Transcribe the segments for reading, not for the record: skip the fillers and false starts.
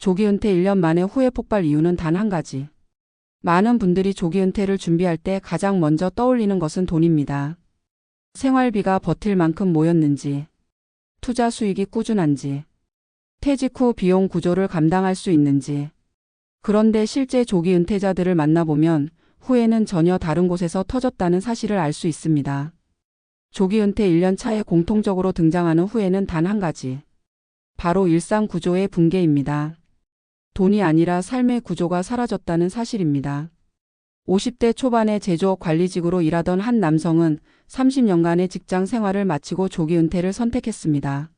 조기 은퇴 1년 만에 후회 폭발 이유는 단 한 가지. 많은 분들이 조기 은퇴를 준비할 때 가장 먼저 떠올리는 것은 돈입니다. 생활비가 버틸 만큼 모였는지, 투자 수익이 꾸준한지, 퇴직 후 비용 구조를 감당할 수 있는지. 그런데 실제 조기 은퇴자들을 만나보면 후회는 전혀 다른 곳에서 터졌다는 사실을 알 수 있습니다. 조기 은퇴 1년 차에 공통적으로 등장하는 후회는 단 한 가지. 바로 일상 구조의 붕괴입니다. 돈이 아니라 삶의 구조가 사라졌다는 사실입니다. 50대 초반에 제조업 관리직으로 일하던 한 남성은 30년간의 직장 생활을 마치고 조기 은퇴를 선택했습니다.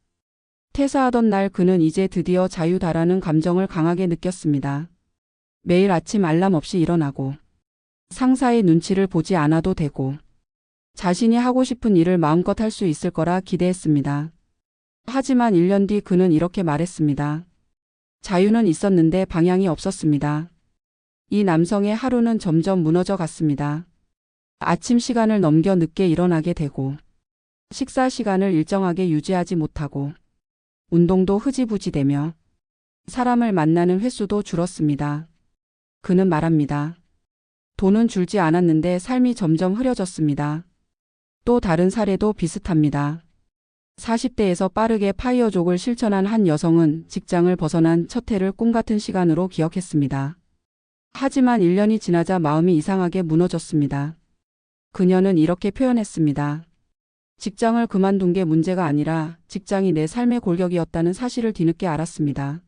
퇴사하던 날 그는 이제 드디어 자유다라는 감정을 강하게 느꼈습니다. 매일 아침 알람 없이 일어나고, 상사의 눈치를 보지 않아도 되고, 자신이 하고 싶은 일을 마음껏 할 수 있을 거라 기대했습니다. 하지만 1년 뒤 그는 이렇게 말했습니다. 자유는 있었는데 방향이 없었습니다. 이 남성의 하루는 점점 무너져 갔습니다. 아침 시간을 넘겨 늦게 일어나게 되고, 식사 시간을 일정하게 유지하지 못하고, 운동도 흐지부지 되며, 사람을 만나는 횟수도 줄었습니다. 그는 말합니다. 돈은 줄지 않았는데 삶이 점점 흐려졌습니다. 또 다른 사례도 비슷합니다. 40대에서 빠르게 파이어족을 실천한 한 여성은 직장을 벗어난 첫 해를 꿈같은 시간으로 기억했습니다. 하지만 1년이 지나자 마음이 이상하게 무너졌습니다. 그녀는 이렇게 표현했습니다. 직장을 그만둔 게 문제가 아니라 직장이 내 삶의 골격이었다는 사실을 뒤늦게 알았습니다.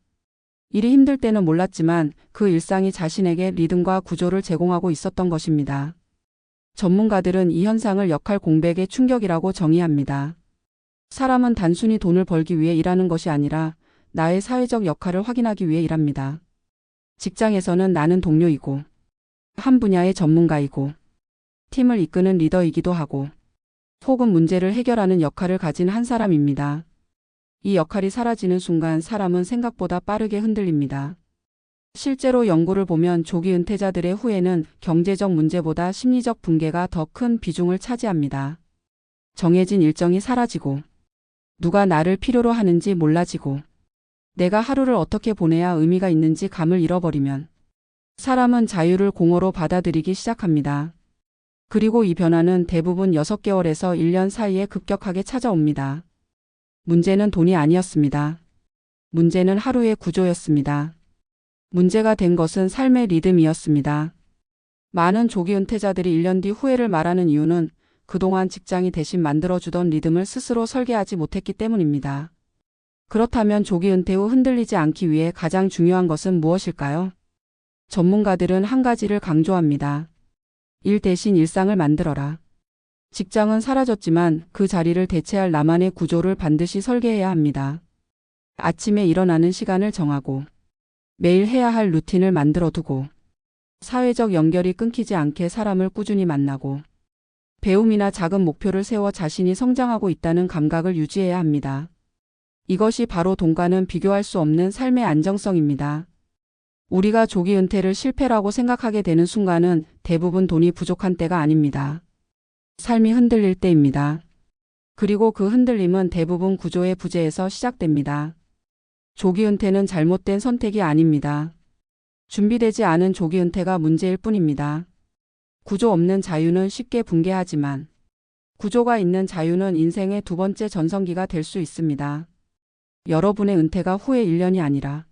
일이 힘들 때는 몰랐지만 그 일상이 자신에게 리듬과 구조를 제공하고 있었던 것입니다. 전문가들은 이 현상을 역할 공백의 충격이라고 정의합니다. 사람은 단순히 돈을 벌기 위해 일하는 것이 아니라 나의 사회적 역할을 확인하기 위해 일합니다. 직장에서는 나는 동료이고, 한 분야의 전문가이고, 팀을 이끄는 리더이기도 하고, 혹은 문제를 해결하는 역할을 가진 한 사람입니다. 이 역할이 사라지는 순간 사람은 생각보다 빠르게 흔들립니다. 실제로 연구를 보면 조기 은퇴자들의 후회는 경제적 문제보다 심리적 붕괴가 더 큰 비중을 차지합니다. 정해진 일정이 사라지고, 누가 나를 필요로 하는지 몰라지고, 내가 하루를 어떻게 보내야 의미가 있는지 감을 잃어버리면 사람은 자유를 공허로 받아들이기 시작합니다. 그리고 이 변화는 대부분 6개월에서 1년 사이에 급격하게 찾아옵니다. 문제는 돈이 아니었습니다. 문제는 하루의 구조였습니다. 문제가 된 것은 삶의 리듬이었습니다. 많은 조기 은퇴자들이 1년 뒤 후회를 말하는 이유는 그동안 직장이 대신 만들어주던 리듬을 스스로 설계하지 못했기 때문입니다. 그렇다면 조기 은퇴 후 흔들리지 않기 위해 가장 중요한 것은 무엇일까요? 전문가들은 한 가지를 강조합니다. 일 대신 일상을 만들어라. 직장은 사라졌지만 그 자리를 대체할 나만의 구조를 반드시 설계해야 합니다. 아침에 일어나는 시간을 정하고, 매일 해야 할 루틴을 만들어 두고, 사회적 연결이 끊기지 않게 사람을 꾸준히 만나고, 배움이나 작은 목표를 세워 자신이 성장하고 있다는 감각을 유지해야 합니다. 이것이 바로 돈과는 비교할 수 없는 삶의 안정성입니다. 우리가 조기 은퇴를 실패라고 생각하게 되는 순간은 대부분 돈이 부족한 때가 아닙니다. 삶이 흔들릴 때입니다. 그리고 그 흔들림은 대부분 구조의 부재에서 시작됩니다. 조기 은퇴는 잘못된 선택이 아닙니다. 준비되지 않은 조기 은퇴가 문제일 뿐입니다. 구조 없는 자유는 쉽게 붕괴하지만 구조가 있는 자유는 인생의 두 번째 전성기가 될 수 있습니다. 여러분의 은퇴가 후의 1년이 아니라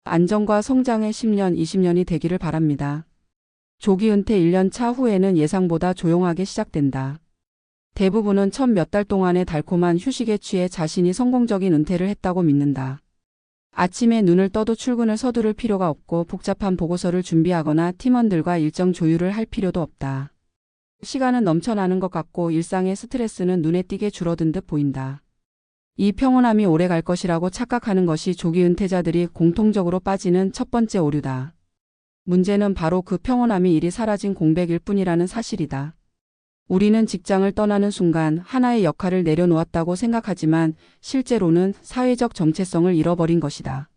안정과 성장의 10년, 20년이 되기를 바랍니다. 조기 은퇴 1년 차 후에는 예상보다 조용하게 시작된다. 대부분은 첫 몇 달 동안의 달콤한 휴식에 취해 자신이 성공적인 은퇴를 했다고 믿는다. 아침에 눈을 떠도 출근을 서두를 필요가 없고 복잡한 보고서를 준비하거나 팀원들과 일정 조율을 할 필요도 없다. 시간은 넘쳐나는 것 같고 일상의 스트레스는 눈에 띄게 줄어든 듯 보인다. 이 평온함이 오래 갈 것이라고 착각하는 것이 조기 은퇴자들이 공통적으로 빠지는 첫 번째 오류다. 문제는 바로 그 평온함이 일이 사라진 공백일 뿐이라는 사실이다. 우리는 직장을 떠나는 순간 하나의 역할을 내려놓았다고 생각하지만 실제로는 사회적 정체성을 잃어버린 것이다.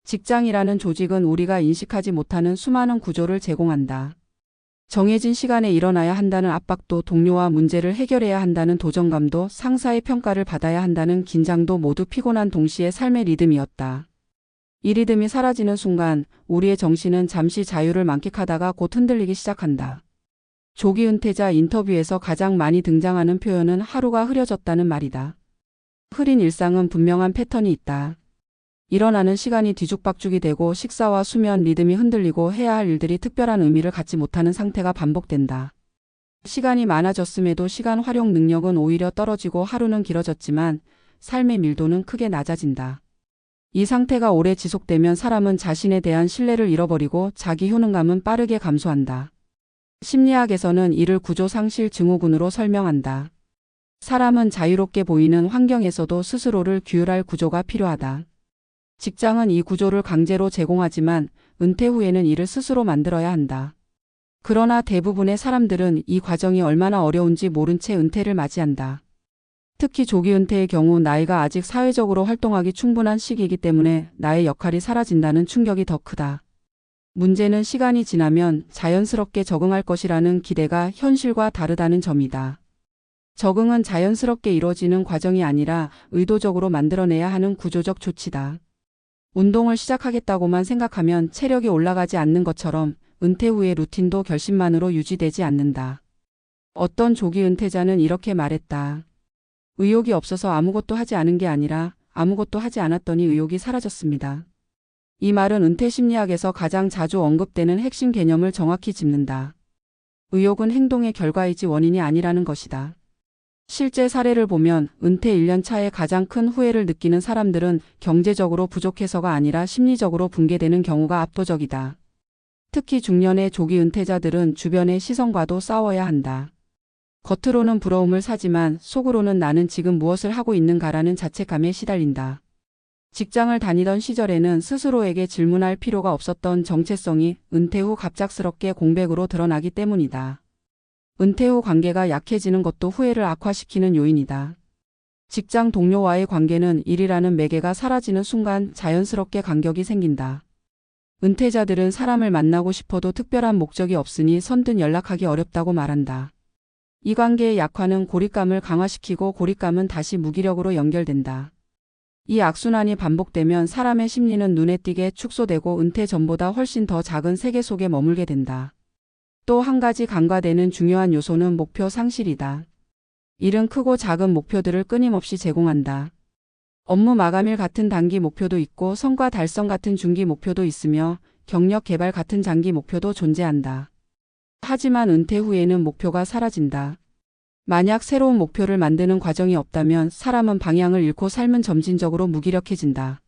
직장이라는 조직은 우리가 인식하지 못하는 수많은 구조를 제공한다. 정해진 시간에 일어나야 한다는 압박도, 동료와 문제를 해결해야 한다는 도전감도, 상사의 평가를 받아야 한다는 긴장도 모두 피곤한 동시에 삶의 리듬이었다. 이 리듬이 사라지는 순간 우리의 정신은 잠시 자유를 만끽하다가 곧 흔들리기 시작한다. 조기 은퇴자 인터뷰에서 가장 많이 등장하는 표현은 하루가 흐려졌다는 말이다. 흐린 일상은 분명한 패턴이 있다. 일어나는 시간이 뒤죽박죽이 되고 식사와 수면 리듬이 흔들리고 해야 할 일들이 특별한 의미를 갖지 못하는 상태가 반복된다. 시간이 많아졌음에도 시간 활용 능력은 오히려 떨어지고 하루는 길어졌지만 삶의 밀도는 크게 낮아진다. 이 상태가 오래 지속되면 사람은 자신에 대한 신뢰를 잃어버리고 자기 효능감은 빠르게 감소한다. 심리학에서는 이를 구조 상실 증후군으로 설명한다. 사람은 자유롭게 보이는 환경에서도 스스로를 규율할 구조가 필요하다. 직장은 이 구조를 강제로 제공하지만 은퇴 후에는 이를 스스로 만들어야 한다. 그러나 대부분의 사람들은 이 과정이 얼마나 어려운지 모른 채 은퇴를 맞이한다. 특히 조기 은퇴의 경우 나이가 아직 사회적으로 활동하기 충분한 시기이기 때문에 나의 역할이 사라진다는 충격이 더 크다. 문제는 시간이 지나면 자연스럽게 적응할 것이라는 기대가 현실과 다르다는 점이다. 적응은 자연스럽게 이루어지는 과정이 아니라 의도적으로 만들어내야 하는 구조적 조치다. 운동을 시작하겠다고만 생각하면 체력이 올라가지 않는 것처럼 은퇴 후의 루틴도 결심만으로 유지되지 않는다. 어떤 조기 은퇴자는 이렇게 말했다. 의욕이 없어서 아무것도 하지 않은 게 아니라 아무것도 하지 않았더니 의욕이 사라졌습니다. 이 말은 은퇴 심리학에서 가장 자주 언급되는 핵심 개념을 정확히 짚는다. 의욕은 행동의 결과이지 원인이 아니라는 것이다. 실제 사례를 보면 은퇴 1년 차에 가장 큰 후회를 느끼는 사람들은 경제적으로 부족해서가 아니라 심리적으로 붕괴되는 경우가 압도적이다. 특히 중년의 조기 은퇴자들은 주변의 시선과도 싸워야 한다. 겉으로는 부러움을 사지만 속으로는 나는 지금 무엇을 하고 있는가라는 자책감에 시달린다. 직장을 다니던 시절에는 스스로에게 질문할 필요가 없었던 정체성이 은퇴 후 갑작스럽게 공백으로 드러나기 때문이다. 은퇴 후 관계가 약해지는 것도 후회를 악화시키는 요인이다. 직장 동료와의 관계는 일이라는 매개가 사라지는 순간 자연스럽게 간격이 생긴다. 은퇴자들은 사람을 만나고 싶어도 특별한 목적이 없으니 선뜻 연락하기 어렵다고 말한다. 이 관계의 약화는 고립감을 강화시키고 고립감은 다시 무기력으로 연결된다. 이 악순환이 반복되면 사람의 심리는 눈에 띄게 축소되고 은퇴 전보다 훨씬 더 작은 세계 속에 머물게 된다. 또 한 가지 간과되는 중요한 요소는 목표 상실이다. 일은 크고 작은 목표들을 끊임없이 제공한다. 업무 마감일 같은 단기 목표도 있고 성과 달성 같은 중기 목표도 있으며 경력 개발 같은 장기 목표도 존재한다. 하지만 은퇴 후에는 목표가 사라진다. 만약 새로운 목표를 만드는 과정이 없다면 사람은 방향을 잃고 삶은 점진적으로 무기력해진다.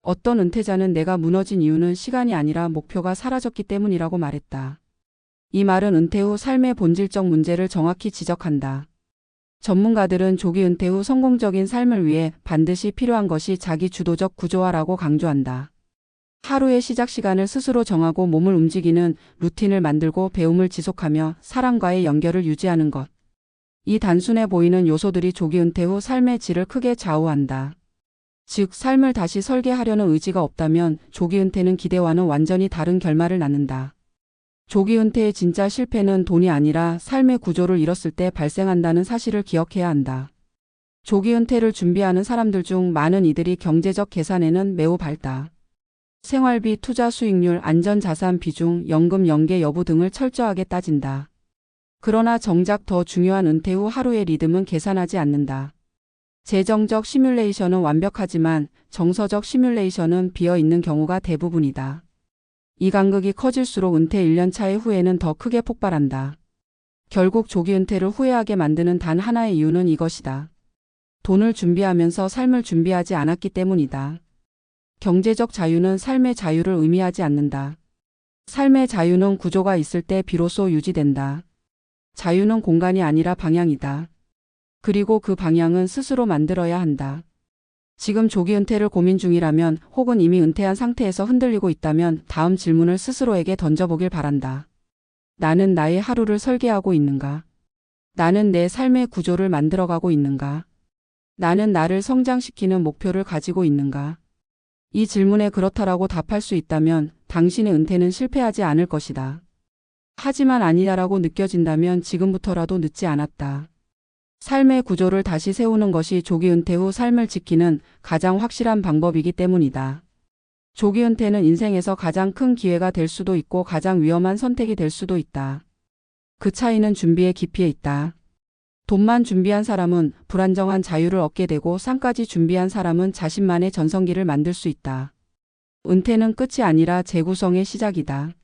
어떤 은퇴자는 내가 무너진 이유는 시간이 아니라 목표가 사라졌기 때문이라고 말했다. 이 말은 은퇴 후 삶의 본질적 문제를 정확히 지적한다. 전문가들은 조기 은퇴 후 성공적인 삶을 위해 반드시 필요한 것이 자기 주도적 구조화라고 강조한다. 하루의 시작 시간을 스스로 정하고 몸을 움직이는 루틴을 만들고 배움을 지속하며 사람과의 연결을 유지하는 것. 이 단순해 보이는 요소들이 조기 은퇴 후 삶의 질을 크게 좌우한다. 즉, 삶을 다시 설계하려는 의지가 없다면 조기 은퇴는 기대와는 완전히 다른 결말을 낳는다. 조기 은퇴의 진짜 실패는 돈이 아니라 삶의 구조를 잃었을 때 발생한다는 사실을 기억해야 한다. 조기 은퇴를 준비하는 사람들 중 많은 이들이 경제적 계산에는 매우 밝다. 생활비, 투자 수익률, 안전자산 비중, 연금 연계 여부 등을 철저하게 따진다. 그러나 정작 더 중요한 은퇴 후 하루의 리듬은 계산하지 않는다. 재정적 시뮬레이션은 완벽하지만 정서적 시뮬레이션은 비어있는 경우가 대부분이다. 이 간극이 커질수록 은퇴 1년 차의 후회는 더 크게 폭발한다. 결국 조기 은퇴를 후회하게 만드는 단 하나의 이유는 이것이다. 돈을 준비하면서 삶을 준비하지 않았기 때문이다. 경제적 자유는 삶의 자유를 의미하지 않는다. 삶의 자유는 구조가 있을 때 비로소 유지된다. 자유는 공간이 아니라 방향이다. 그리고 그 방향은 스스로 만들어야 한다. 지금 조기 은퇴를 고민 중이라면 혹은 이미 은퇴한 상태에서 흔들리고 있다면 다음 질문을 스스로에게 던져보길 바란다. 나는 나의 하루를 설계하고 있는가? 나는 내 삶의 구조를 만들어가고 있는가? 나는 나를 성장시키는 목표를 가지고 있는가? 이 질문에 그렇다라고 답할 수 있다면 당신의 은퇴는 실패하지 않을 것이다. 하지만 아니다라고 느껴진다면 지금부터라도 늦지 않았다. 삶의 구조를 다시 세우는 것이 조기 은퇴 후 삶을 지키는 가장 확실한 방법이기 때문이다. 조기 은퇴는 인생에서 가장 큰 기회가 될 수도 있고 가장 위험한 선택이 될 수도 있다. 그 차이는 준비의 깊이에 있다. 돈만 준비한 사람은 불안정한 자유를 얻게 되고 삶까지 준비한 사람은 자신만의 전성기를 만들 수 있다. 은퇴는 끝이 아니라 재구성의 시작이다.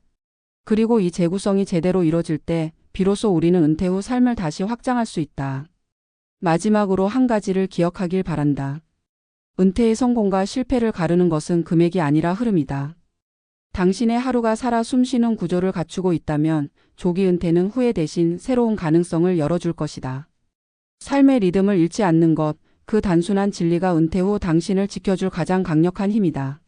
그리고 이 재구성이 제대로 이뤄질 때 비로소 우리는 은퇴 후 삶을 다시 확장할 수 있다. 마지막으로 한 가지를 기억하길 바란다. 은퇴의 성공과 실패를 가르는 것은 금액이 아니라 흐름이다. 당신의 하루가 살아 숨쉬는 구조를 갖추고 있다면 조기 은퇴는 후회 대신 새로운 가능성을 열어줄 것이다. 삶의 리듬을 잃지 않는 것, 그 단순한 진리가 은퇴 후 당신을 지켜줄 가장 강력한 힘이다.